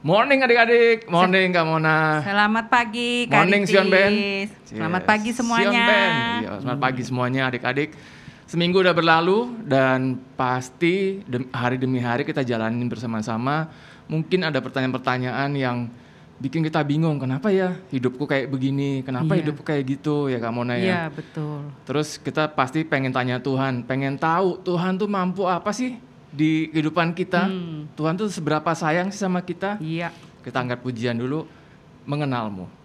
Morning adik-adik, morning Kak Mona. Selamat pagi Kak Morning Ritis. Sion Ben. Selamat pagi semuanya. Sion Ben. Iya, selamat pagi semuanya adik-adik. Seminggu udah berlalu dan pasti hari demi hari kita jalanin bersama-sama. Mungkin ada pertanyaan-pertanyaan yang bikin kita bingung, kenapa ya hidupku kayak begini, kenapa hidupku kayak gitu ya Kak Mona ya. Iya betul. Terus kita pasti pengen tanya Tuhan, pengen tahu Tuhan tuh mampu apa sih di kehidupan kita. Tuhan tuh seberapa sayang sih sama kita. Iya. Kita angkat pujian dulu, mengenalmu.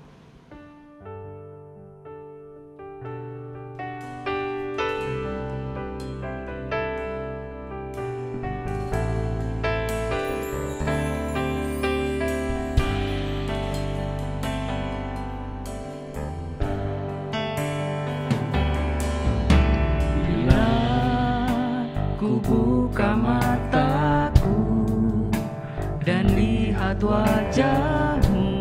Buka mataku dan lihat wajahmu,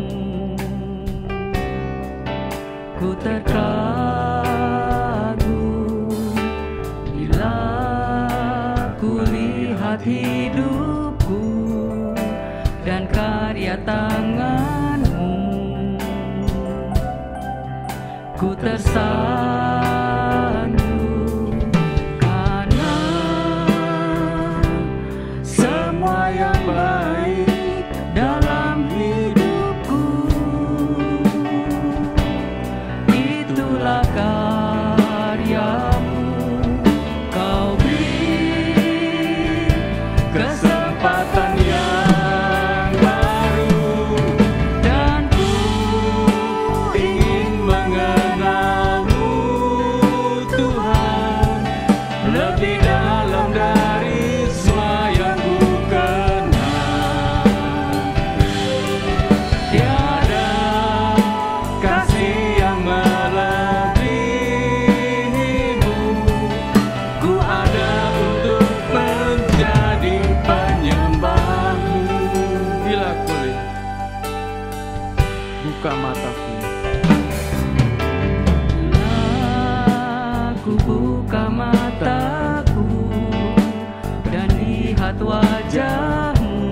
ku terkagum bila ku lihat hidupku dan karya tanganmu, ku tersanjung yang baik dalam hidupku, itulah karyamu. Kau beri kesempatan yang baru dan ku ingin mengenalmu Tuhan lebih dalam dari semua yang buka mataku. Aku buka mataku dan lihat wajahmu,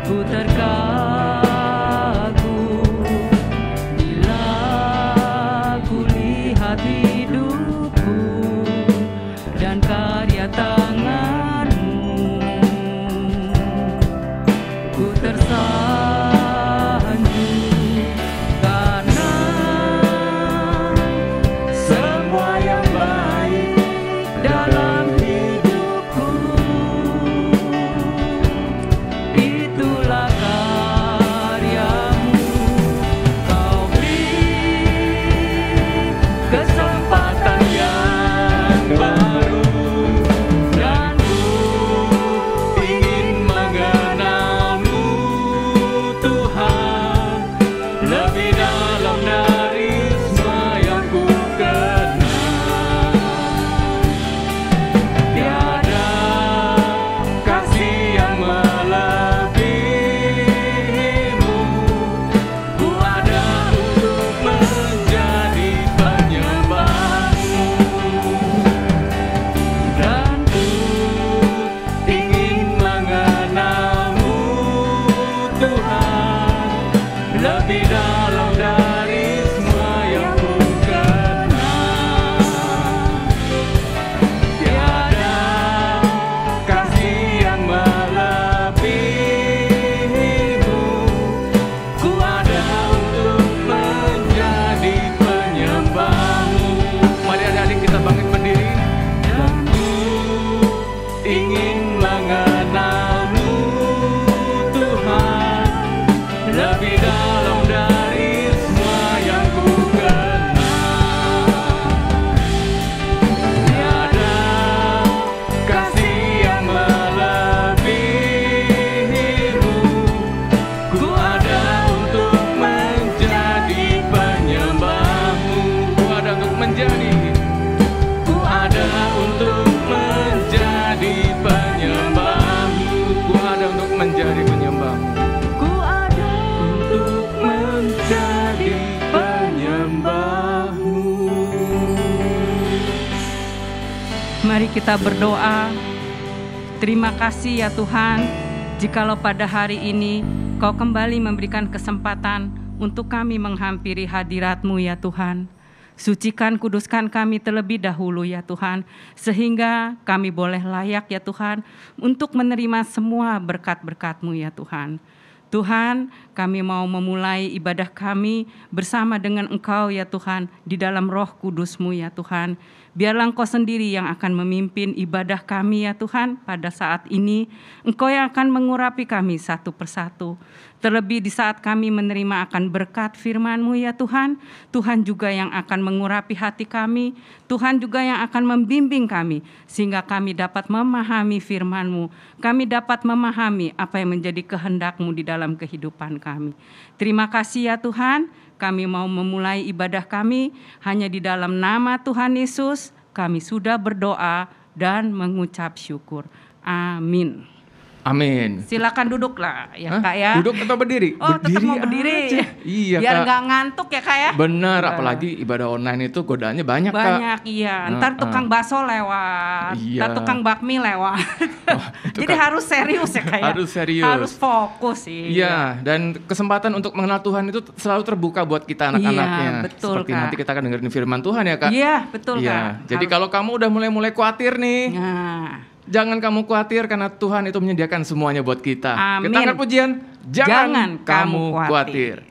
ku terkagum bila ku lihat hidupku dan karya tanganmu, ku tersanjung karena semua yang baik dalam hidupku, itulah karyamu. Kau beri kesempatan yang baru dan ku ingin mengenalmu Tuhan lebih dalam dari semua yang ku kenal. Tiada kasih yang melebihimu, ku ada untuk menjadi penyembahmu dan ku ingin mengenalmu Tuhan lebih dalam dari semua yang ku kenal. Tiada kasih yang melebihimu, ku ada untuk menjadi penyembahmu. Mari adik-adik kita bangkit berdiri. Dan ku ingin mengenalmu Tuhan lebih dalam dari semua yang ku kenal. Tiada kasih yang melebihimu, ku ada untuk menjadi penyembahmu. Ku ada untuk menjadi. Ku ada untuk menjadi penyembahmu. Ku ada untuk menjadi penyembahmu. Ku ada untuk menjadi penyembahmu. Mari kita berdoa. Terima kasih ya Tuhan, Jikalau pada hari ini Kau kembali memberikan kesempatan untuk kami menghampiri hadirat-Mu ya Tuhan. Sucikan, kuduskan kami terlebih dahulu ya Tuhan, sehingga kami boleh layak ya Tuhan untuk menerima semua berkat-berkat-Mu ya Tuhan. Tuhan, kami mau memulai ibadah kami bersama dengan Engkau ya Tuhan, di dalam Roh Kudus-Mu ya Tuhan. Biarlah Engkau sendiri yang akan memimpin ibadah kami ya Tuhan pada saat ini. Engkau yang akan mengurapi kami satu persatu. Terlebih di saat kami menerima akan berkat firman-Mu ya Tuhan, Tuhan juga yang akan mengurapi hati kami, Tuhan juga yang akan membimbing kami, sehingga kami dapat memahami firman-Mu, kami dapat memahami apa yang menjadi kehendak-Mu di dalam kehidupan kami. Terima kasih ya Tuhan, kami mau memulai ibadah kami hanya di dalam nama Tuhan Yesus, kami sudah berdoa dan mengucap syukur. Amin. Amin. Silakan duduklah ya Kak ya. Duduk atau berdiri? Oh, tetap mau berdiri. aja. Iya Biar Kak. nggak ngantuk ya Kak ya. Benar, apalagi ibadah online itu godaannya banyak Kak. Banyak iya. Ntar tukang bakso lewat, Iya. ntar tukang bakmi lewat. itu Jadi Kak. harus serius ya Kak ya. Harus serius. Harus fokus sih. Iya, dan kesempatan untuk mengenal Tuhan itu selalu terbuka buat kita anak-anaknya. Iya, betul, Seperti Kak. nanti kita akan dengerin firman Tuhan ya Kak. Iya, betul Iya. Kak. Jadi kalau kamu udah mulai khawatir nih, Nah, jangan kamu khawatir karena Tuhan itu menyediakan semuanya buat kita. Amin. Kita angkat pujian, jangan kamu khawatir.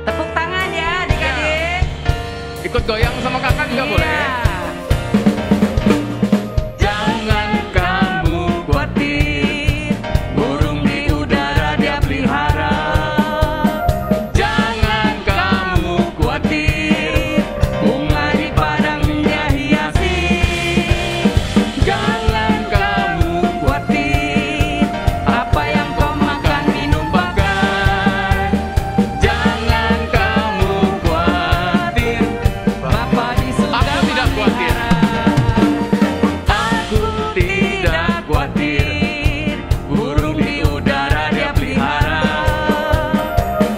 Tepuk tangan ya adik-adik. Ikut goyang sama kakak juga boleh. Iya. Jangan kamu Khawatir, burung di udara dia pelihara. Jangan kamu Khawatir, bunga di padang dia hiasi. Jangan kamu Khawatir, apa yang kau makan minum pakai. Jangan kamu khawatir. Bapa di surga Aku tidak khawatir. Aku tidak khawatir, burung di udara dia pelihara.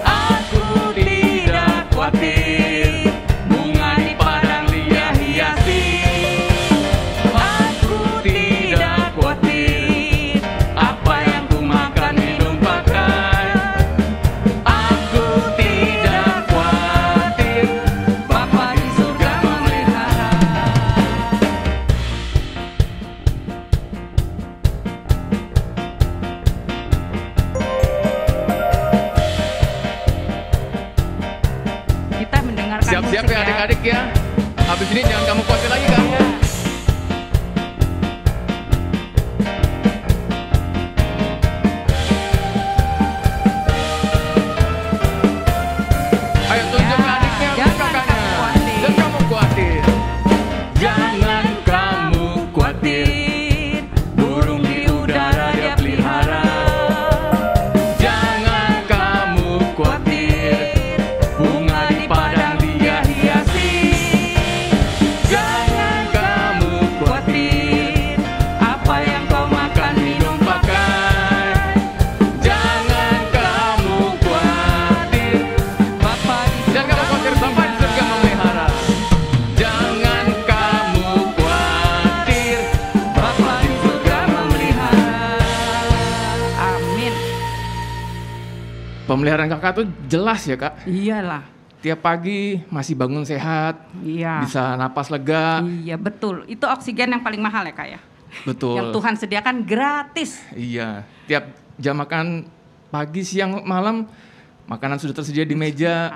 Aku tidak khawatir, bunga di padang dia hiasi. Aku tidak khawatir, apa yang ku makan minum pakai. Aku tidak khawatir, Bapa di surga memelihara. Kita mendengarkan Siap-siap musik ya adik-adik ya. Habis ini jangan kamu khawatir lagi kan. Ya. Ayo tunjuk ke adiknya, ke Jangan kakaknya. kamu khawatir. Jangan kamu khawatir. Jangan kamu khawatir, burung di udara dia pelihara. Jangan kamu Khawatir, bunga di padang dia hiasi. Jangan kamu khawatir, apa yang kau makan minum pakai. Jangan kamu khawatir. Bapa di Jangan kamu khawatir, Bapa di surga memelihara. Jangan kamu khawatir. Bapa di surga memelihara. Amin. Pemeliharaan kakak tuh jelas ya kak. Iyalah. Tiap pagi masih bangun sehat, Iya. bisa napas lega. Iya betul. Itu oksigen yang paling mahal ya Kak ya. Betul. Yang Tuhan sediakan gratis. Iya. Tiap jam makan pagi, siang, malam, makanan sudah tersedia di meja.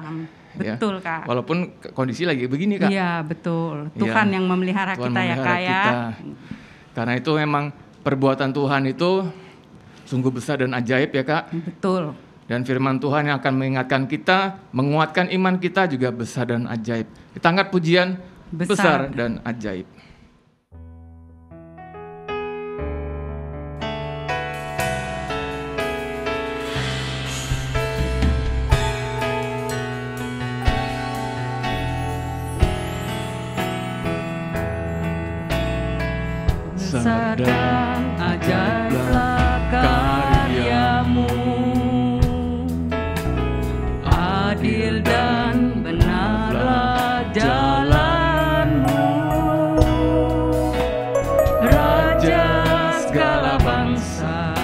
Ya. Betul Kak. Walaupun kondisi lagi begini kak. Iya betul. Iya. Tuhan yang memelihara Tuhan kita ya memelihara Kak ya. kita. Karena itu memang perbuatan Tuhan itu sungguh besar dan ajaib ya kak. Betul. Dan firman Tuhan yang akan mengingatkan kita, menguatkan iman kita juga besar dan ajaib. Kita angkat pujian besar dan ajaib. Besar dan ajaiblah karyamu, adil dan benarlah jalanmu. Raja segala bangsa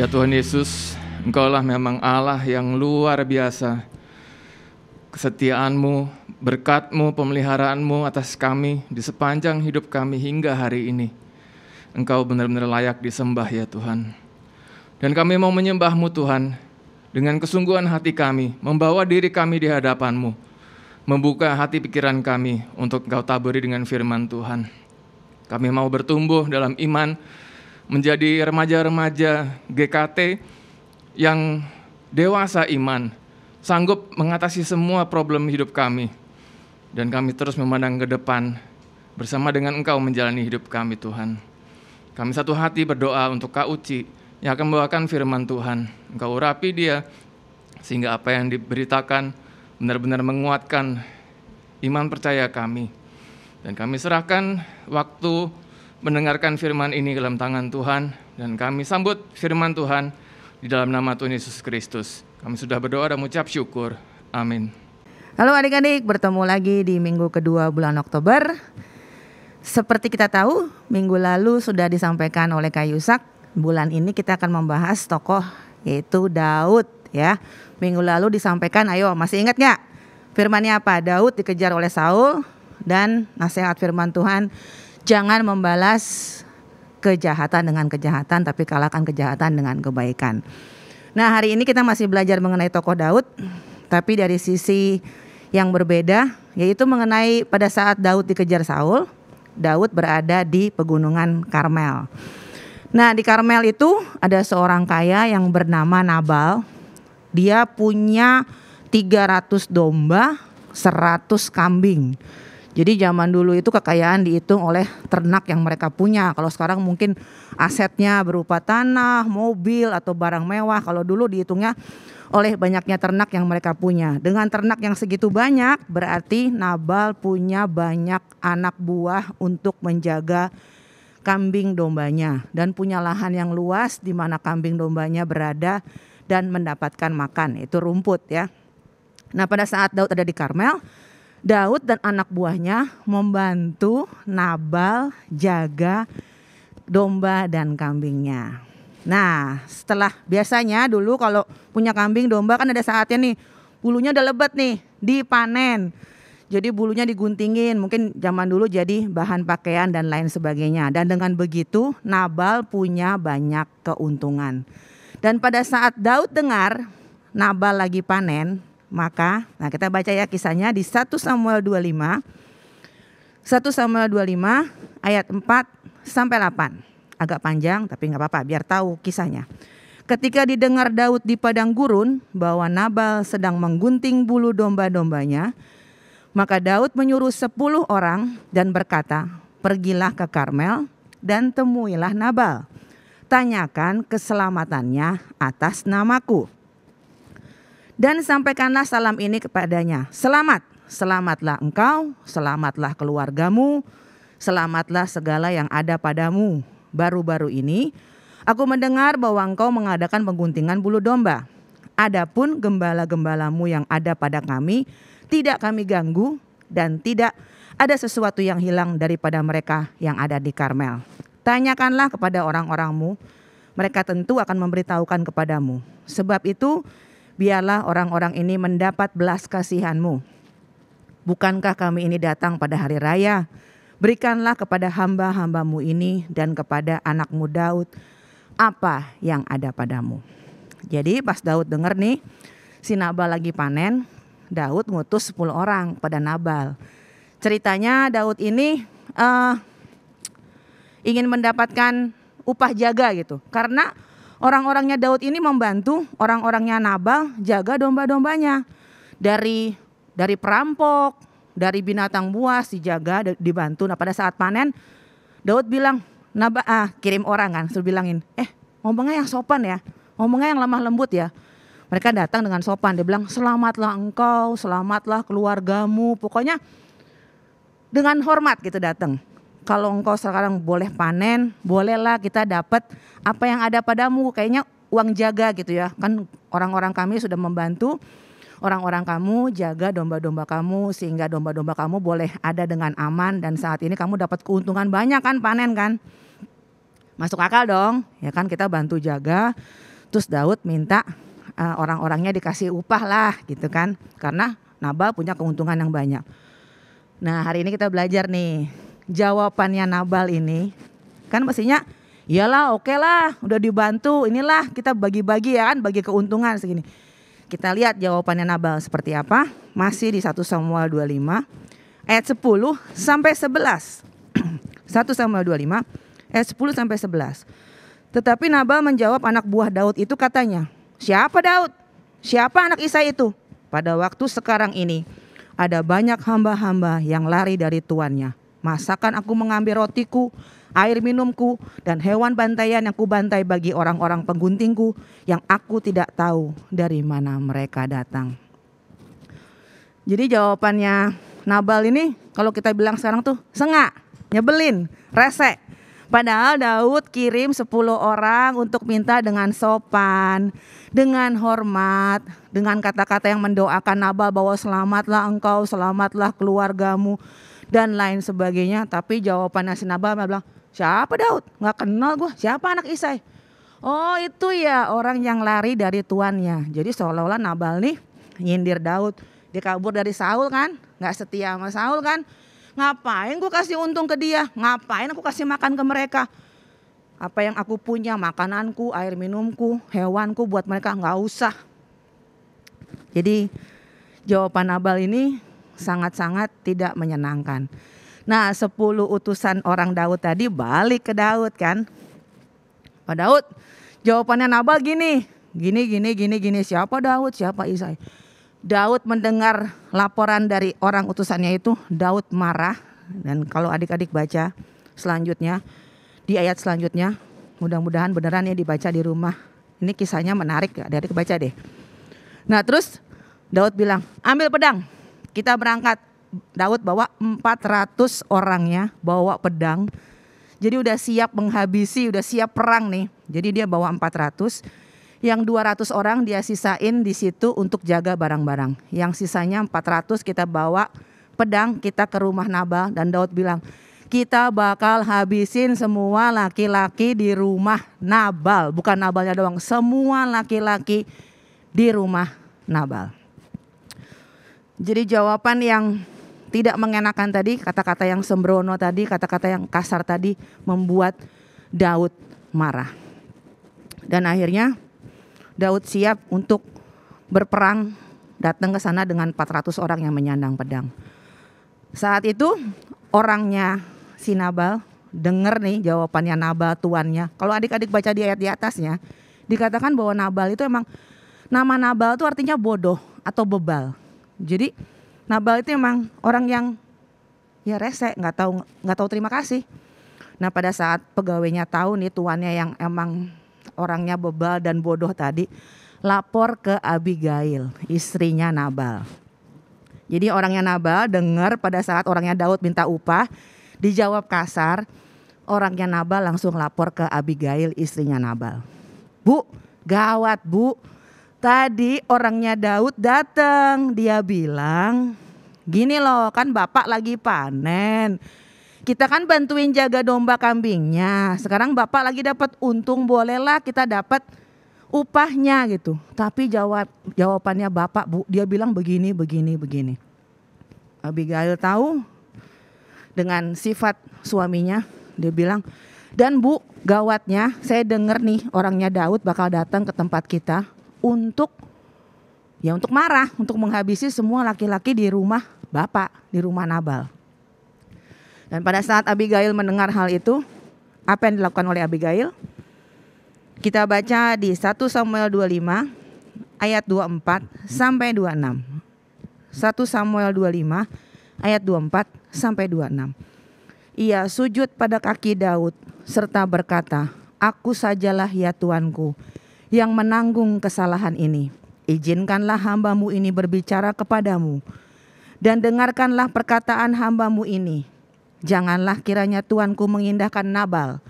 Ya Tuhan Yesus, Engkaulah memang Allah yang luar biasa. Kesetiaan-Mu, berkat-Mu, pemeliharaanmu atas kami di sepanjang hidup kami hingga hari ini. Engkau benar-benar layak disembah ya Tuhan. Dan kami mau menyembah-Mu Tuhan dengan kesungguhan hati kami, membawa diri kami di hadapan-Mu, membuka hati pikiran kami untuk Engkau taburi dengan firman Tuhan. Kami mau bertumbuh dalam iman, menjadi remaja-remaja GKT yang dewasa iman, sanggup mengatasi semua problem hidup kami. Dan kami terus memandang ke depan bersama dengan Engkau menjalani hidup kami Tuhan. Kami satu hati berdoa untuk Kak Uci yang akan membawakan firman Tuhan. Engkau urapi dia sehingga apa yang diberitakan benar-benar menguatkan iman percaya kami. Dan kami serahkan waktu mendengarkan firman ini dalam tangan Tuhan. Dan kami sambut firman Tuhan di dalam nama Tuhan Yesus Kristus. Kami sudah berdoa dan mengucap syukur. Amin. Halo adik-adik, bertemu lagi di minggu kedua bulan Oktober. Seperti kita tahu, minggu lalu sudah disampaikan oleh Kak Yusak. Bulan ini kita akan membahas tokoh yaitu Daud ya. Minggu lalu disampaikan, ayo masih ingat gak? Firmannya apa? Daud dikejar oleh Saul dan nasihat firman Tuhan, jangan membalas kejahatan dengan kejahatan, tapi kalahkan kejahatan dengan kebaikan. Nah, hari ini kita masih belajar mengenai tokoh Daud, tapi dari sisi yang berbeda, yaitu mengenai pada saat Daud dikejar Saul, Daud berada di pegunungan Karmel. Nah, di Karmel itu ada seorang kaya yang bernama Nabal. Dia punya 300 domba, 100 kambing. Jadi zaman dulu itu kekayaan dihitung oleh ternak yang mereka punya. Kalau sekarang mungkin asetnya berupa tanah, mobil, atau barang mewah. Kalau dulu dihitungnya oleh banyaknya ternak yang mereka punya. Dengan ternak yang segitu banyak, berarti Nabal punya banyak anak buah untuk menjaga kambing dombanya. Dan punya lahan yang luas di mana kambing dombanya berada dan mendapatkan makan. Itu rumput ya. Nah, pada saat Daud ada di Karmel, Daud dan anak buahnya membantu Nabal jaga domba dan kambingnya. Nah, setelah biasanya dulu kalau punya kambing domba kan ada saatnya nih, bulunya udah lebat nih, dipanen. Jadi bulunya diguntingin, mungkin zaman dulu jadi bahan pakaian dan lain sebagainya. Dan dengan begitu Nabal punya banyak keuntungan. Dan pada saat Daud dengar Nabal lagi panen, maka, nah kita baca ya kisahnya di 1 Samuel 25. 1 Samuel 25 ayat 4 sampai 8. Agak panjang tapi gak apa-apa biar tahu kisahnya. Ketika didengar Daud di padang gurun bahwa Nabal sedang menggunting bulu domba-dombanya, maka Daud menyuruh 10 orang dan berkata, pergilah ke Karmel dan temuilah Nabal. Tanyakan keselamatannya atas namaku. Dan sampaikanlah salam ini kepadanya. Selamat, selamatlah engkau, selamatlah keluargamu, selamatlah segala yang ada padamu. Baru-baru ini aku mendengar bahwa engkau mengadakan pengguntingan bulu domba. Adapun gembala-gembalamu yang ada pada kami, tidak kami ganggu dan tidak ada sesuatu yang hilang daripada mereka yang ada di Karmel. Tanyakanlah kepada orang-orangmu, mereka tentu akan memberitahukan kepadamu. Sebab itu, biarlah orang-orang ini mendapat belas kasihanmu. Bukankah kami ini datang pada hari raya? Berikanlah kepada hamba-hambamu ini dan kepada anakmu Daud apa yang ada padamu. Jadi pas Daud dengar nih, si Nabal lagi panen, Daud ngutus 10 orang pada Nabal. Ceritanya Daud ini ingin mendapatkan upah jaga gitu. Karena orang-orangnya Daud ini membantu orang-orangnya Nabal jaga domba-dombanya. Dari perampok, dari binatang buas dijaga, dibantu. Nah pada saat panen, Daud bilang, kirim orang kan, suruh bilangin, ngomongnya yang sopan ya, ngomongnya yang lemah lembut ya. Mereka datang dengan sopan, dia bilang, selamatlah engkau, selamatlah keluargamu. Pokoknya dengan hormat gitu datang. Kalau engkau sekarang boleh panen, bolehlah kita dapat apa yang ada padamu. Kayaknya uang jaga gitu ya. Kan orang-orang kami sudah membantu orang-orang kamu jaga domba-domba kamu sehingga domba-domba kamu boleh ada dengan aman. Dan saat ini kamu dapat keuntungan banyak kan panen kan. Masuk akal dong, ya kan kita bantu jaga Terus Daud minta orang-orangnya dikasih upah lah gitu kan. Karena Nabal punya keuntungan yang banyak. Nah hari ini kita belajar nih. Jawabannya Nabal ini kan mestinya iyalah oke lah udah dibantu. Inilah kita bagi-bagi ya kan. Bagi keuntungan segini. Kita lihat jawabannya Nabal seperti apa. Masih di 1 Samuel 25 ayat 10 sampai 11. 1 Samuel 25 ayat 10 sampai 11. Tetapi Nabal menjawab anak buah Daud itu katanya, siapa Daud? Siapa anak Isai itu? Pada waktu sekarang ini ada banyak hamba-hamba yang lari dari tuannya. Masakan aku mengambil rotiku, air minumku, dan hewan bantaian yang kubantai bagi orang-orang pengguntingku yang aku tidak tahu dari mana mereka datang. Jadi jawabannya Nabal ini kalau kita bilang sekarang tuh sengak, nyebelin, rese. Padahal Daud kirim 10 orang untuk minta dengan sopan, dengan hormat, dengan kata-kata yang mendoakan Nabal bahwa selamatlah engkau, selamatlah keluargamu, dan lain sebagainya. Tapi jawabannya si Nabal bilang, siapa Daud? Gak kenal gue, siapa anak Isai? Oh itu ya orang yang lari dari tuannya. Jadi seolah-olah Nabal nih nyindir Daud. Dia kabur dari Saul kan, gak setia sama Saul kan. Ngapain gue kasih untung ke dia? Ngapain aku kasih makan ke mereka? Apa yang aku punya, makananku, air minumku, hewanku buat mereka gak usah. Jadi jawaban Nabal ini sangat-sangat tidak menyenangkan. Nah 10 utusan orang Daud tadi balik ke Daud kan. Pak Daud jawabannya Nabal gini. Gini. Siapa Daud? Siapa Isai? Daud mendengar laporan dari orang utusannya itu, Daud marah. Dan kalau adik-adik baca selanjutnya, di ayat selanjutnya, mudah-mudahan beneran ya dibaca di rumah. Ini kisahnya menarik, adik-adik baca deh. Nah terus Daud bilang, ambil pedang, kita berangkat. Daud bawa 400 orangnya, bawa pedang. Jadi udah siap menghabisi, udah siap perang nih. Jadi dia bawa 400. Yang 200 orang dia sisain di situ untuk jaga barang-barang. Yang sisanya 400 kita bawa pedang, kita ke rumah Nabal. Dan Daud bilang, kita bakal habisin semua laki-laki di rumah Nabal. Bukan Nabalnya doang, semua laki-laki di rumah Nabal. Jadi jawaban yang tidak mengenakan tadi, kata-kata yang sembrono tadi, kata-kata yang kasar tadi membuat Daud marah. Dan akhirnya Daud siap untuk berperang, datang ke sana dengan 400 orang yang menyandang pedang. Saat itu orangnya si Nabal dengar nih jawabannya Nabal tuannya. Kalau adik-adik baca di ayat di atasnya, dikatakan bahwa Nabal itu emang, nama Nabal itu artinya bodoh atau bebal. Jadi Nabal itu emang orang yang ya rese, nggak tahu terima kasih. Nah pada saat pegawainya tahu nih tuannya yang emang orangnya bebal dan bodoh tadi, lapor ke Abigail, istrinya Nabal. Jadi orangnya Nabal dengar pada saat orangnya Daud minta upah, dijawab kasar, orangnya Nabal langsung lapor ke Abigail, istrinya Nabal. Bu, gawat bu, tadi orangnya Daud datang, dia bilang, gini loh kan bapak lagi panen. Kita kan bantuin jaga domba kambingnya. Sekarang bapak lagi dapat untung, bolehlah kita dapat upahnya gitu. Tapi jawabannya bapak bu, dia bilang begini. Abigail tahu dengan sifat suaminya, dia bilang, dan bu gawatnya saya dengar nih orangnya Daud bakal datang ke tempat kita untuk marah, untuk menghabisi semua laki-laki di rumah bapak, di rumah Nabal. Dan pada saat Abigail mendengar hal itu, apa yang dilakukan oleh Abigail? Kita baca di 1 Samuel 25 ayat 24 sampai 26. 1 Samuel 25 ayat 24 sampai 26. Ia sujud pada kaki Daud serta berkata, aku sajalah ya Tuanku yang menanggung kesalahan ini. Izinkanlah hambamu ini berbicara kepadamu dan dengarkanlah perkataan hambamu ini. Janganlah kiranya Tuanku mengindahkan Nabal,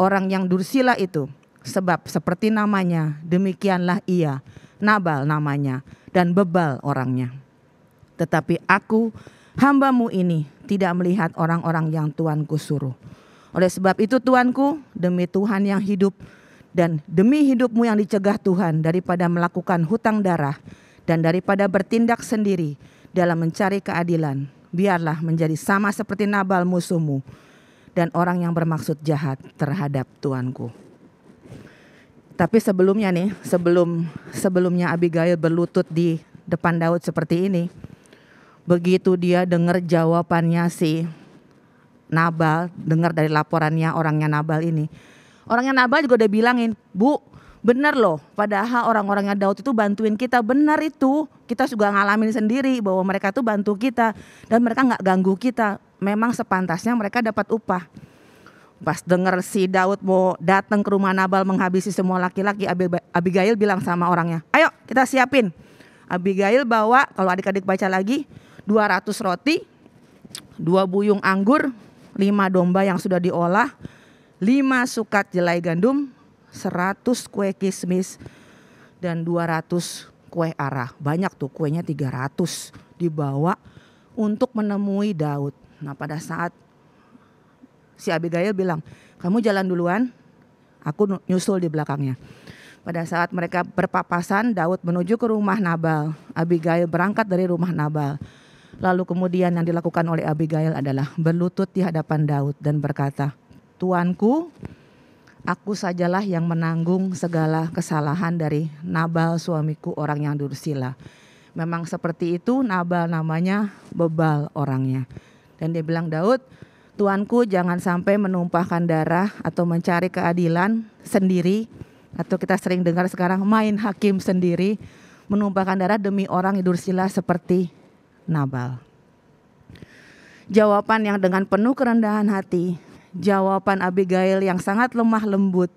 orang yang dursila itu, sebab seperti namanya, demikianlah ia, Nabal namanya, dan bebal orangnya. Tetapi aku, hambamu ini, tidak melihat orang-orang yang Tuanku suruh. Oleh sebab itu Tuanku, demi Tuhan yang hidup, Dan demi hidupmu yang dicegah Tuhan daripada melakukan hutang darah dan daripada bertindak sendiri dalam mencari keadilan, biarlah menjadi sama seperti Nabal musuhmu dan orang yang bermaksud jahat terhadap tuanku. Tapi sebelumnya nih, sebelumnya Abigail berlutut di depan Daud seperti ini. Begitu dia dengar jawabannya si Nabal, dengar dari laporannya orangnya Nabal ini. Orangnya Nabal juga udah bilangin, "Bu, benar loh, padahal orang-orangnya Daud itu bantuin kita, benar itu. Kita juga ngalamin sendiri bahwa mereka tuh bantu kita dan mereka gak ganggu kita. Memang sepantasnya mereka dapat upah." Pas denger si Daud mau datang ke rumah Nabal menghabisi semua laki-laki, Abigail bilang sama orangnya, "Ayo kita siapin." Abigail bawa, kalau adik-adik baca lagi, 200 roti, 2 buyung anggur, 5 domba yang sudah diolah, 5 sukat jelai gandum, 100 kue kismis, dan 200 kue arah. Banyak tuh, kuenya 300 dibawa untuk menemui Daud. Nah pada saat si Abigail bilang, "Kamu jalan duluan, aku nyusul di belakangnya." Pada saat mereka berpapasan, Daud menuju ke rumah Nabal. Abigail berangkat dari rumah Nabal. Lalu kemudian yang dilakukan oleh Abigail adalah berlutut di hadapan Daud dan berkata, "Tuanku, aku sajalah yang menanggung segala kesalahan dari Nabal suamiku orang yang dursila." Memang seperti itu, Nabal namanya, bebal orangnya. Dan dia bilang, "Daud, tuanku jangan sampai menumpahkan darah atau mencari keadilan sendiri." Atau kita sering dengar sekarang main hakim sendiri, menumpahkan darah demi orang yang dursila seperti Nabal. Jawaban yang dengan penuh kerendahan hati, jawaban Abigail yang sangat lemah lembut.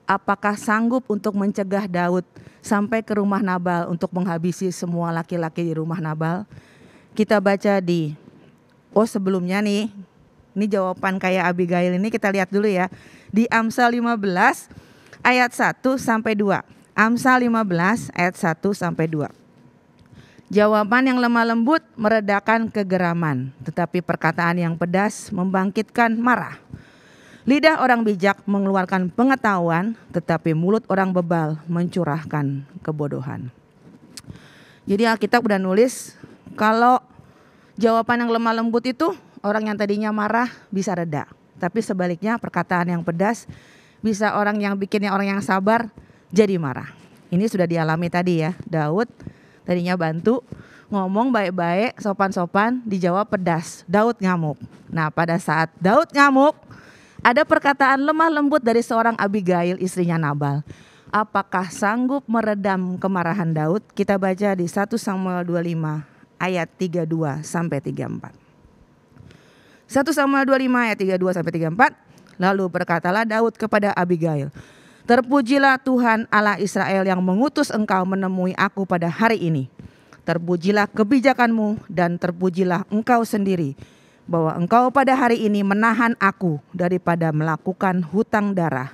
Apakah sanggup untuk mencegah Daud sampai ke rumah Nabal untuk menghabisi semua laki-laki di rumah Nabal? Kita baca sebelumnya nih, ini jawaban kayak Abigail ini kita lihat dulu ya. Di Amsal 15 ayat 1 sampai 2. Amsal 15 ayat 1 sampai 2. Jawaban yang lemah lembut meredakan kegeraman, tetapi perkataan yang pedas membangkitkan marah. Lidah orang bijak mengeluarkan pengetahuan, tetapi mulut orang bebal mencurahkan kebodohan. Jadi Alkitab udah nulis kalau jawaban yang lemah lembut itu orang yang tadinya marah bisa reda. Tapi sebaliknya perkataan yang pedas bisa orang yang bikinnya orang yang sabar jadi marah. Ini sudah dialami tadi ya. Daud tadinya bantu, ngomong baik-baik, sopan-sopan, dijawab pedas. Daud ngamuk. Nah pada saat Daud ngamuk, ada perkataan lemah lembut dari seorang Abigail, istrinya Nabal. Apakah sanggup meredam kemarahan Daud? Kita baca di 1 Samuel 25 ayat 32 sampai 34. 1 Samuel 25 ayat 32 sampai 34. Lalu berkatalah Daud kepada Abigail, "Terpujilah Tuhan Allah Israel yang mengutus engkau menemui aku pada hari ini. Terpujilah kebijakanmu dan terpujilah engkau sendiri, bahwa engkau pada hari ini menahan aku daripada melakukan hutang darah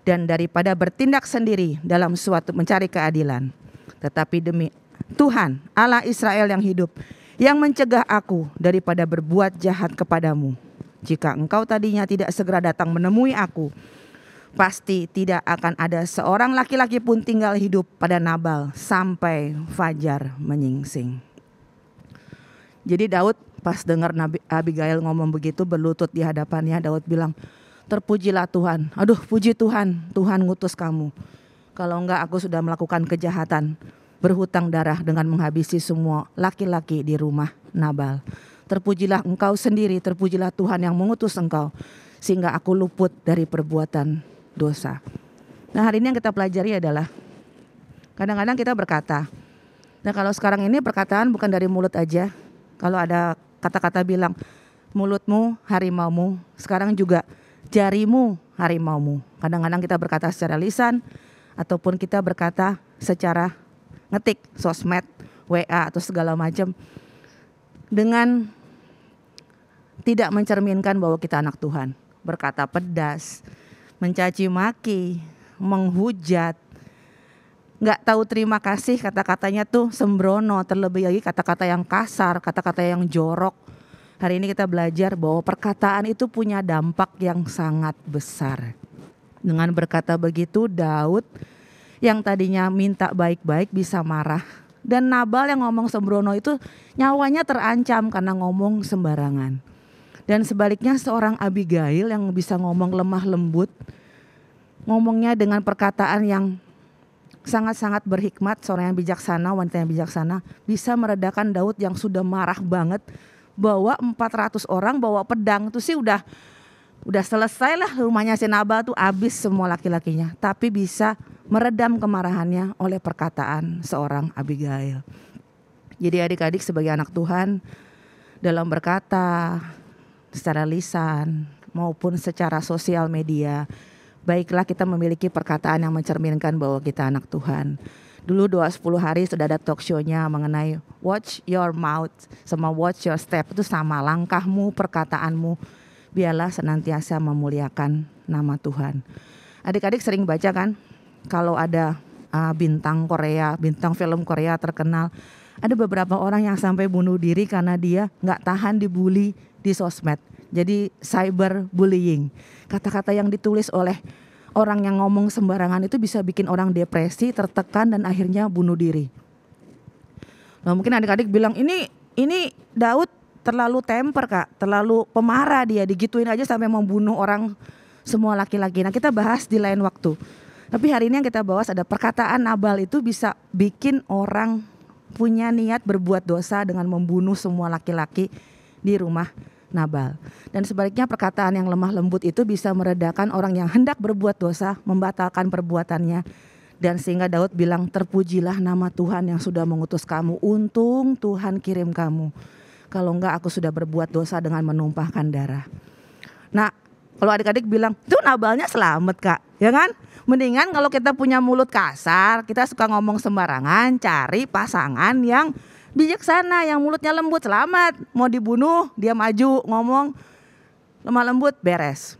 dan daripada bertindak sendiri dalam suatu mencari keadilan. Tetapi demi Tuhan Allah Israel yang hidup, yang mencegah aku daripada berbuat jahat kepadamu. Jika engkau tadinya tidak segera datang menemui aku, pasti tidak akan ada seorang laki-laki pun tinggal hidup pada Nabal sampai fajar menyingsing." Jadi Daud pas dengar Abigail ngomong begitu, berlutut di hadapannya, Daud bilang, "Terpujilah Tuhan. Aduh, puji Tuhan, Tuhan ngutus kamu. Kalau enggak aku sudah melakukan kejahatan, berhutang darah dengan menghabisi semua laki-laki di rumah Nabal. Terpujilah engkau sendiri, terpujilah Tuhan yang mengutus engkau, sehingga aku luput dari perbuatan dosa." Nah hari ini yang kita pelajari adalah, kadang-kadang kita berkata, nah kalau sekarang ini perkataan bukan dari mulut aja. Kalau ada kata-kata bilang, mulutmu harimaumu, sekarang juga jarimu harimaumu. Kadang-kadang kita berkata secara lisan, ataupun kita berkata secara ngetik, sosmed, WA atau segala macam, dengan tidak mencerminkan bahwa kita anak Tuhan. Berkata pedas, mencaci maki, menghujat, gak tahu terima kasih, kata-katanya tuh sembrono, terlebih lagi kata-kata yang kasar, kata-kata yang jorok. Hari ini kita belajar bahwa perkataan itu punya dampak yang sangat besar. Dengan berkata begitu, Daud yang tadinya minta baik-baik bisa marah. Dan Nabal yang ngomong sembrono itu nyawanya terancam karena ngomong sembarangan. Dan sebaliknya seorang Abigail yang bisa ngomong lemah lembut, ngomongnya dengan perkataan yang sangat-sangat berhikmat, seorang yang bijaksana, wanita yang bijaksana, bisa meredakan Daud yang sudah marah banget, bawa 400 orang, bawa pedang, itu sih udah selesai lah rumahnya si Nabal tuh, habis semua laki-lakinya. Tapi bisa meredam kemarahannya oleh perkataan seorang Abigail. Jadi adik-adik sebagai anak Tuhan, dalam berkata secara lisan maupun secara sosial media, baiklah kita memiliki perkataan yang mencerminkan bahwa kita anak Tuhan. Dulu doa 10 hari sudah ada talk show-nya mengenai watch your mouth sama watch your step. Itu sama, langkahmu, perkataanmu, biarlah senantiasa memuliakan nama Tuhan. Adik-adik sering baca kan, kalau ada bintang Korea, bintang film Korea terkenal, ada beberapa orang yang sampai bunuh diri karena dia gak tahan dibully di sosmed. Jadi cyber bullying. Kata-kata yang ditulis oleh orang yang ngomong sembarangan itu bisa bikin orang depresi, tertekan, dan akhirnya bunuh diri. Nah, mungkin adik-adik bilang ini Daud terlalu temper kak, terlalu pemarah, dia digituin aja sampai membunuh orang, semua laki-laki. Nah, kita bahas di lain waktu. Tapi hari ini yang kita bahas ada perkataan Nabal itu bisa bikin orang punya niat berbuat dosa dengan membunuh semua laki-laki di rumah Nabal. Dan sebaliknya perkataan yang lemah lembut itu bisa meredakan orang yang hendak berbuat dosa, membatalkan perbuatannya. Dan sehingga Daud bilang, terpujilah nama Tuhan yang sudah mengutus kamu. Untung Tuhan kirim kamu. Kalau enggak aku sudah berbuat dosa dengan menumpahkan darah. Nah, kalau adik-adik bilang, itu Nabalnya selamat kak, ya kan? Mendingan kalau kita punya mulut kasar, kita suka ngomong sembarangan, cari pasangan yang bijaksana, yang mulutnya lembut, selamat. Mau dibunuh, dia maju ngomong lemah lembut, beres.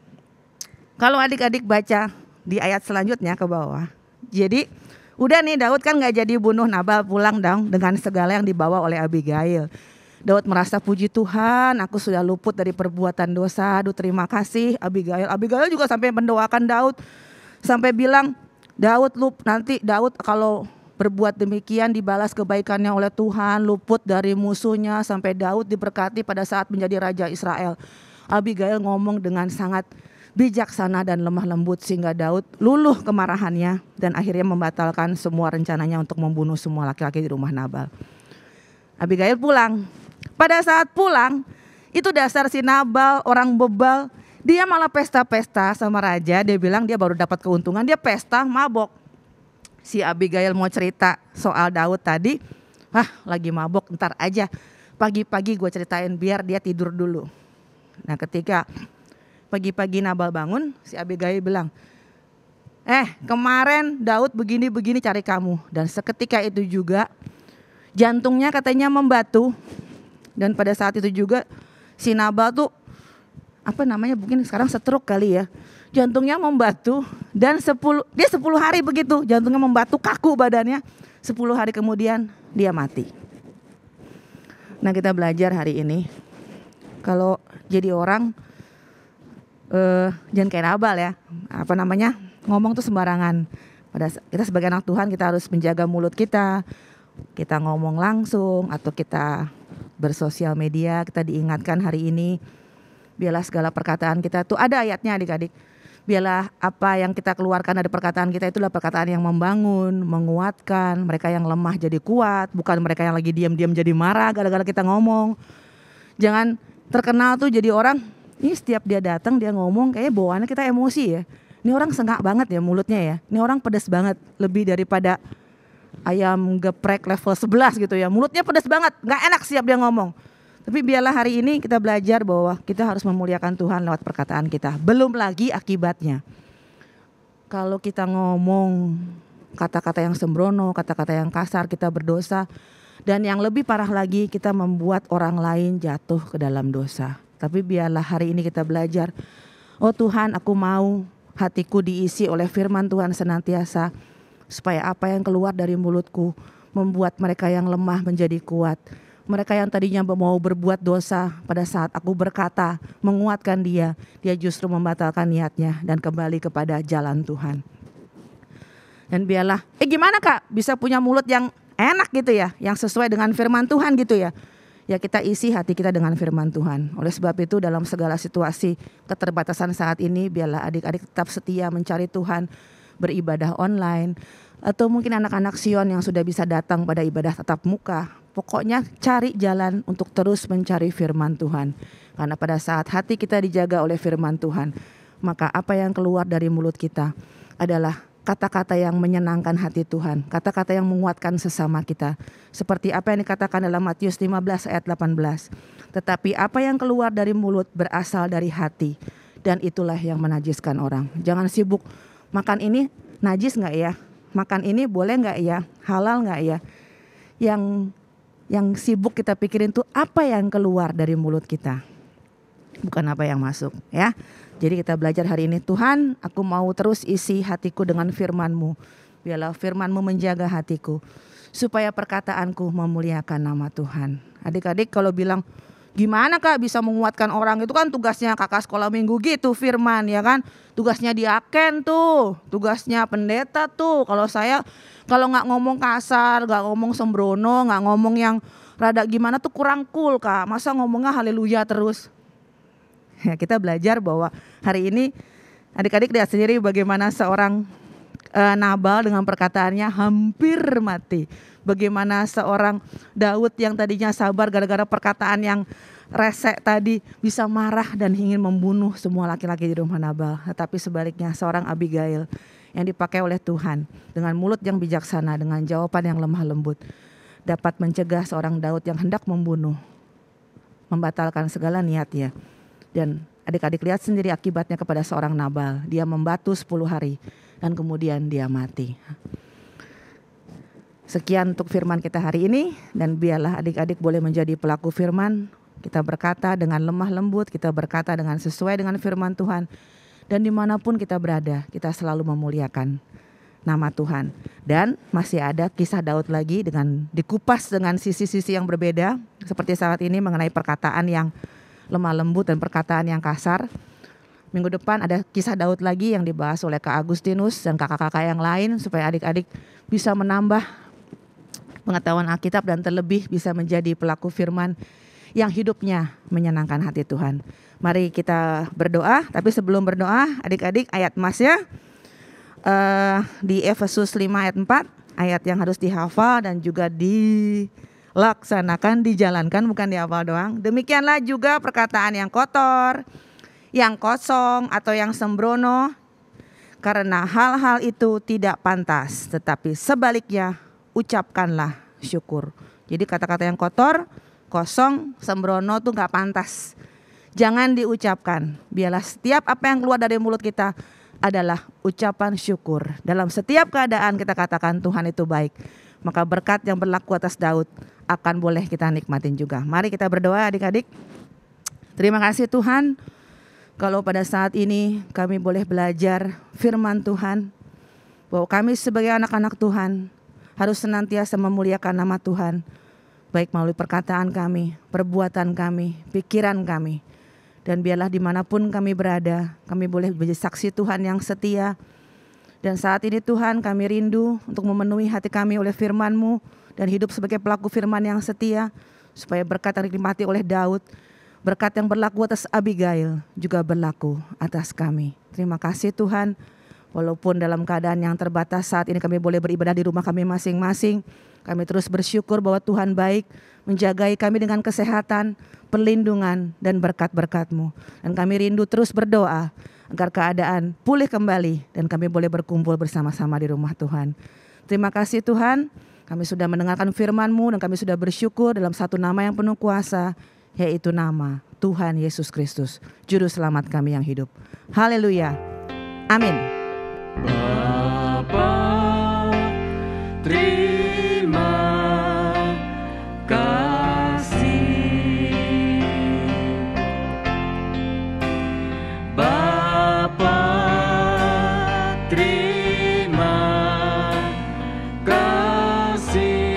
Kalau adik-adik baca di ayat selanjutnya ke bawah, jadi udah nih Daud kan gak jadi bunuh Nabal, pulang dong dengan segala yang dibawa oleh Abigail. Daud merasa, puji Tuhan, aku sudah luput dari perbuatan dosa. Aduh, terima kasih Abigail. Abigail juga sampai mendoakan Daud, sampai bilang, nanti Daud kalau berbuat demikian dibalas kebaikannya oleh Tuhan, luput dari musuhnya, sampai Daud diberkati pada saat menjadi raja Israel. Abigail ngomong dengan sangat bijaksana dan lemah lembut sehingga Daud luluh kemarahannya dan akhirnya membatalkan semua rencananya untuk membunuh semua laki-laki di rumah Nabal. Abigail pulang. Pada saat pulang, itu dasar si Nabal, orang bebal, dia malah pesta-pesta sama raja. Dia bilang dia baru dapat keuntungan, dia pesta, mabok. Si Abigail mau cerita soal Daud tadi, lagi mabok, ntar aja pagi-pagi gue ceritain biar dia tidur dulu. Nah, ketika pagi-pagi Nabal bangun, si Abigail bilang, kemarin Daud begini-begini cari kamu. Dan seketika itu juga jantungnya katanya membatu. Dan pada saat itu juga si Nabal tuh mungkin sekarang stroke kali ya. Jantungnya membatu dan 10 hari begitu jantungnya membatu, kaku badannya. 10 hari kemudian dia mati. Nah, kita belajar hari ini kalau jadi orang jangan kayak Nabal ya. Ngomong tuh sembarangan. Kita sebagai anak Tuhan kita harus menjaga mulut kita. Kita ngomong langsung atau kita bersosial media, kita diingatkan hari ini biarlah segala perkataan kita tuh ada ayatnya adik-adik. Biarlah apa yang kita keluarkan dari perkataan kita itulah perkataan yang membangun, menguatkan. Mereka yang lemah jadi kuat, bukan mereka yang lagi diam-diam jadi marah gara-gara kita ngomong. Jangan terkenal tuh jadi orang, ini setiap dia datang dia ngomong kayaknya bawaannya kita emosi ya. Ini orang sengak banget ya mulutnya ya. Ini orang pedas banget, lebih daripada ayam geprek level 11 gitu ya. Mulutnya pedas banget, gak enak siap dia ngomong. Tapi biarlah hari ini kita belajar bahwa kita harus memuliakan Tuhan lewat perkataan kita. Belum lagi akibatnya. Kalau kita ngomong kata-kata yang sembrono, kata-kata yang kasar, kita berdosa. Dan yang lebih parah lagi, kita membuat orang lain jatuh ke dalam dosa. Tapi biarlah hari ini kita belajar, oh Tuhan, aku mau hatiku diisi oleh firman Tuhan senantiasa, supaya apa yang keluar dari mulutku membuat mereka yang lemah menjadi kuat, mereka yang tadinya mau berbuat dosa, pada saat aku berkata, menguatkan dia justru membatalkan niatnya dan kembali kepada jalan Tuhan. Dan biarlah, gimana Kak bisa punya mulut yang enak gitu ya, yang sesuai dengan firman Tuhan gitu ya. Ya kita isi hati kita dengan firman Tuhan. Oleh sebab itu dalam segala situasi keterbatasan saat ini, biarlah adik-adik tetap setia mencari Tuhan, beribadah online. Atau mungkin anak-anak Sion yang sudah bisa datang pada ibadah tatap muka. Pokoknya cari jalan untuk terus mencari firman Tuhan. Karena pada saat hati kita dijaga oleh firman Tuhan, maka apa yang keluar dari mulut kita adalah kata-kata yang menyenangkan hati Tuhan, kata-kata yang menguatkan sesama kita. Seperti apa yang dikatakan dalam Matius 15 ayat 18. Tetapi apa yang keluar dari mulut berasal dari hati, dan itulah yang menajiskan orang. Jangan sibuk, makan ini najis gak ya? Makan ini boleh gak ya? Halal gak ya? Yang sibuk kita pikirin tuh apa yang keluar dari mulut kita, bukan apa yang masuk ya. Jadi kita belajar hari ini, Tuhan aku mau terus isi hatiku dengan firman-Mu. Biarlah firman-Mu menjaga hatiku, supaya perkataanku memuliakan nama Tuhan. Adik-adik kalau bilang, gimana Kak bisa menguatkan orang, itu kan tugasnya kakak sekolah minggu gitu firman ya kan. Tugasnya diaken tuh, tugasnya pendeta tuh. Kalau saya, kalau gak ngomong kasar, gak ngomong sembrono, gak ngomong yang rada gimana tuh kurang cool Kak. Masa ngomongnya haleluya terus. Ya, kita belajar bahwa hari ini adik-adik lihat sendiri bagaimana seorang Nabal dengan perkataannya hampir mati. Bagaimana seorang Daud yang tadinya sabar gara-gara perkataan yang resek tadi bisa marah dan ingin membunuh semua laki-laki di rumah Nabal. Tetapi sebaliknya seorang Abigail yang dipakai oleh Tuhan dengan mulut yang bijaksana, dengan jawaban yang lemah lembut, dapat mencegah seorang Daud yang hendak membunuh, membatalkan segala niatnya. Dan adik-adik lihat sendiri akibatnya kepada seorang Nabal. Dia membatu 10 hari dan kemudian dia mati. Sekian untuk firman kita hari ini. Dan biarlah adik-adik boleh menjadi pelaku firman. Kita berkata dengan lemah lembut, kita berkata dengan sesuai dengan firman Tuhan. Dan dimanapun kita berada, kita selalu memuliakan nama Tuhan. Dan masih ada kisah Daud lagi dengan dikupas dengan sisi-sisi yang berbeda. Seperti saat ini mengenai perkataan yang lemah lembut dan perkataan yang kasar. Minggu depan ada kisah Daud lagi yang dibahas oleh Kak Agustinus dan kakak-kakak yang lain, supaya adik-adik bisa menambah pengetahuan Alkitab dan terlebih bisa menjadi pelaku firman yang hidupnya menyenangkan hati Tuhan. Mari kita berdoa, tapi sebelum berdoa adik-adik ayat emas ya, di Efesus 5 ayat 4, ayat yang harus dihafal dan juga dilaksanakan, dijalankan, bukan dihafal doang. Demikianlah juga perkataan yang kotor, yang kosong atau yang sembrono, karena hal-hal itu tidak pantas, tetapi sebaliknya ucapkanlah syukur. Jadi kata-kata yang kotor, kosong, sembrono tuh gak pantas, jangan diucapkan. Biarlah setiap apa yang keluar dari mulut kita adalah ucapan syukur. Dalam setiap keadaan kita katakan Tuhan itu baik. Maka berkat yang berlaku atas Daud akan boleh kita nikmatin juga. Mari kita berdoa adik-adik. Terima kasih Tuhan, kalau pada saat ini kami boleh belajar firman Tuhan, bahwa kami sebagai anak-anak Tuhan harus senantiasa memuliakan nama Tuhan, baik melalui perkataan kami, perbuatan kami, pikiran kami. Dan biarlah dimanapun kami berada, kami boleh menjadi saksi Tuhan yang setia. Dan saat ini Tuhan, kami rindu untuk memenuhi hati kami oleh firman-Mu dan hidup sebagai pelaku firman yang setia, supaya berkat yang dinikmati oleh Daud, berkat yang berlaku atas Abigail juga berlaku atas kami. Terima kasih Tuhan, walaupun dalam keadaan yang terbatas saat ini kami boleh beribadah di rumah kami masing-masing, kami terus bersyukur bahwa Tuhan baik, menjagai kami dengan kesehatan, perlindungan dan berkat-berkat-Mu. Dan kami rindu terus berdoa agar keadaan pulih kembali dan kami boleh berkumpul bersama-sama di rumah Tuhan. Terima kasih Tuhan, kami sudah mendengarkan firman-Mu dan kami sudah bersyukur dalam satu nama yang penuh kuasa, yaitu nama Tuhan Yesus Kristus, Juru Selamat kami yang hidup. Haleluya. Amin. Bapa, terima kasih. Bapa, terima kasih.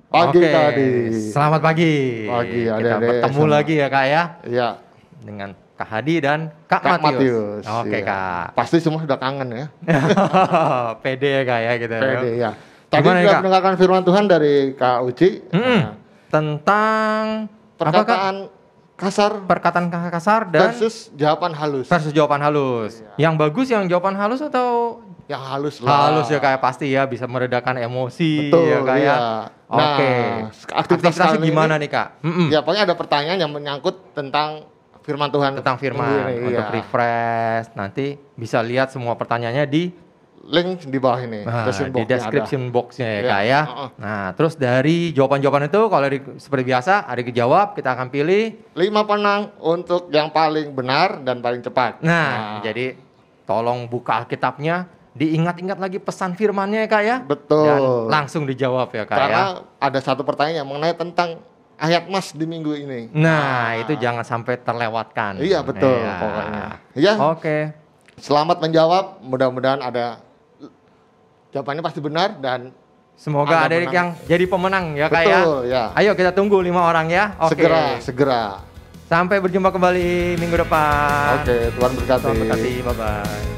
Pagi Oke, Kak Hadik. selamat pagi. Pagi, Kita adik-adik bertemu sama. lagi ya Kak ya, Iya, dengan Kak Hadi dan Kak, Kak Matius. Matius. Oke Iya. Kak. Pasti semua sudah kangen ya. Pede ya Kak ya gitu. Pede ya. Tadi Gimana nih, sudah Kak? mendengarkan firman Tuhan dari Kak Uci. Nah, Tentang apa Kak? perkataan kasar Perkataan kasar dan versus jawaban halus. jawaban halus. Yang bagus yang jawaban halus atau Yang halus lah. halus ya kayak pasti ya bisa meredakan emosi Betul, ya kayak. iya. Oke. Nah, aktivitas Aktivitasnya kali ini- gimana nih Kak? Ya pokoknya ada pertanyaan yang menyangkut tentang firman Tuhan. Tentang firman Ini, untuk iya. refresh. Nanti bisa lihat semua pertanyaannya di Link di bawah ini. di description box-nya ya Iya, Kak ya. heeh. Nah, terus dari jawaban-jawaban itu kalau seperti biasa ada dijawab, kita akan pilih. 5 penang untuk yang paling benar dan paling cepat. Nah, jadi tolong buka Alkitabnya, diingat-ingat lagi pesan firmannya ya Kak ya. Betul. Dan langsung dijawab ya Kak Karena ya. ada satu pertanyaan yang mengenai tentang ayat mas di minggu ini. Nah, itu jangan sampai terlewatkan. Iya betul Iya. pokoknya. Ya, Oke. selamat menjawab. Mudah-mudahan ada jawabannya pasti benar dan Semoga Ada adik menang. yang jadi pemenang ya Kak ya. betul ya. Ayo kita tunggu 5 orang ya. Oke. Segera. Sampai berjumpa kembali minggu depan. Oke, Tuhan berkati. Tuhan berkati. Bye-bye.